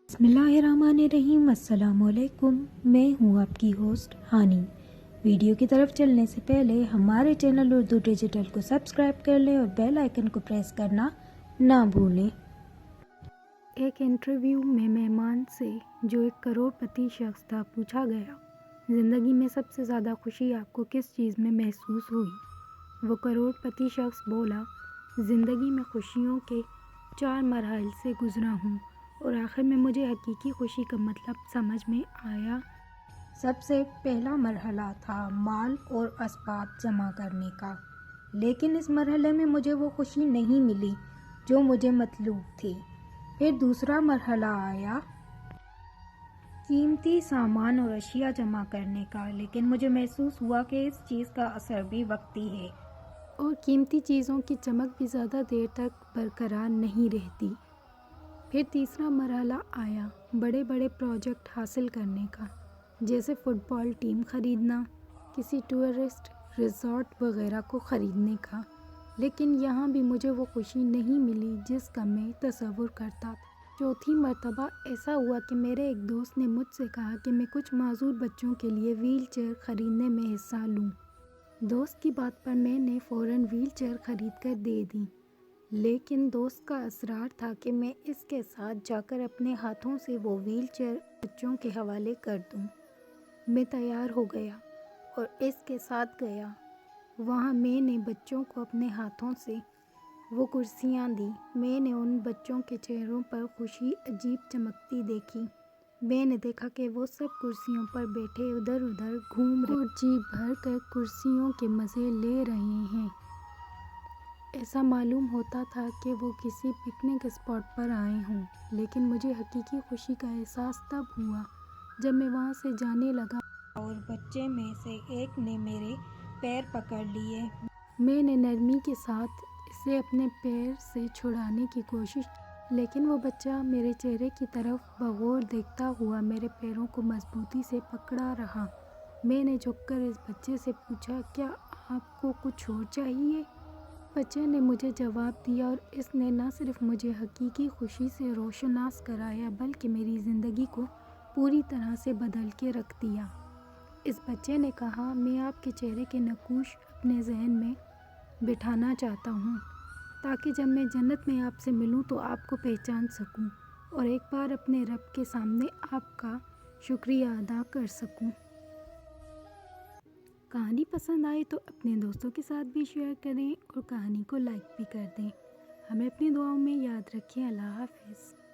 बिस्मिल्लाहिर्रहमानिर्रहीम। अस्सलामुअलैकुम। मैं हूँ आपकी होस्ट हानी। वीडियो की तरफ चलने से पहले हमारे चैनल उर्दू डिजिटल को सब्सक्राइब कर लें और बेल आइकन को प्रेस करना ना भूलें। एक इंटरव्यू में मेहमान से जो एक करोड़पति शख्स था पूछा गया, ज़िंदगी में सबसे ज़्यादा खुशी आपको किस चीज़ में महसूस हुई? वो करोड़पति शख्स बोला, ज़िंदगी में खुशियों के 4 मरहल से गुज़रा हूँ और आखिर में मुझे हकीकी खुशी का मतलब समझ में आया। सबसे पहला मरहला था माल और असबाब जमा करने का, लेकिन इस मरहले में मुझे वो खुशी नहीं मिली जो मुझे मतलूब थी। फिर दूसरा मरहला आया कीमती सामान और अशिया जमा करने का, लेकिन मुझे महसूस हुआ कि इस चीज़ का असर भी वक्ती है और कीमती चीज़ों की चमक भी ज़्यादा देर तक बरकरार नहीं रहती। फिर तीसरा मरहला आया बड़े बड़े प्रोजेक्ट हासिल करने का, जैसे फुटबॉल टीम खरीदना, किसी टूरिस्ट रिजॉर्ट वगैरह को ख़रीदने का, लेकिन यहाँ भी मुझे वो खुशी नहीं मिली जिसका मैं तसव्वुर करता था। चौथी मर्तबा ऐसा हुआ कि मेरे एक दोस्त ने मुझसे कहा कि मैं कुछ माजूर बच्चों के लिए व्हील चेयर ख़रीदने में हिस्सा लूँ। दोस्त की बात पर मैंने फ़ौरन व्हील चेयर ख़रीद कर दे दी, लेकिन दोस्त का असरार था कि मैं इसके साथ जाकर अपने हाथों से वो व्हील चेयर बच्चों के हवाले कर दूं। मैं तैयार हो गया और इसके साथ गया। वहाँ मैंने बच्चों को अपने हाथों से वो कुर्सियाँ दी। मैंने उन बच्चों के चेहरों पर खुशी अजीब चमकती देखी। मैंने देखा कि वो सब कुर्सियों पर बैठे उधर उधर घूम रहे और जी भर कर कुर्सियों के मज़े ले रहे हैं। ऐसा मालूम होता था कि वो किसी पिकनिक स्पॉट पर आए हों, लेकिन मुझे हकीकी खुशी का एहसास तब हुआ जब मैं वहाँ से जाने लगा और बच्चे में से एक ने मेरे पैर पकड़ लिए। मैंने नरमी के साथ इसे अपने पैर से छुड़ाने की कोशिश, लेकिन वो बच्चा मेरे चेहरे की तरफ बगौर देखता हुआ मेरे पैरों को मजबूती से पकड़ा रहा। मैंने झुककर इस बच्चे से पूछा, क्या आपको कुछ और चाहिए? बच्चे ने मुझे जवाब दिया और इसने न सिर्फ मुझे हकीकी खुशी से रोशनास कराया बल्कि मेरी ज़िंदगी को पूरी तरह से बदल के रख दिया। इस बच्चे ने कहा, मैं आपके चेहरे के नक्श अपने जहन में बिठाना चाहता हूँ ताकि जब मैं जन्नत में आपसे मिलूँ तो आपको पहचान सकूँ और एक बार अपने रब के सामने आपका शुक्रिया अदा कर सकूँ। कहानी पसंद आए तो अपने दोस्तों के साथ भी शेयर करें और कहानी को लाइक भी कर दें। हमें अपनी दुआओं में याद रखें। अल्लाह हाफ़िज़।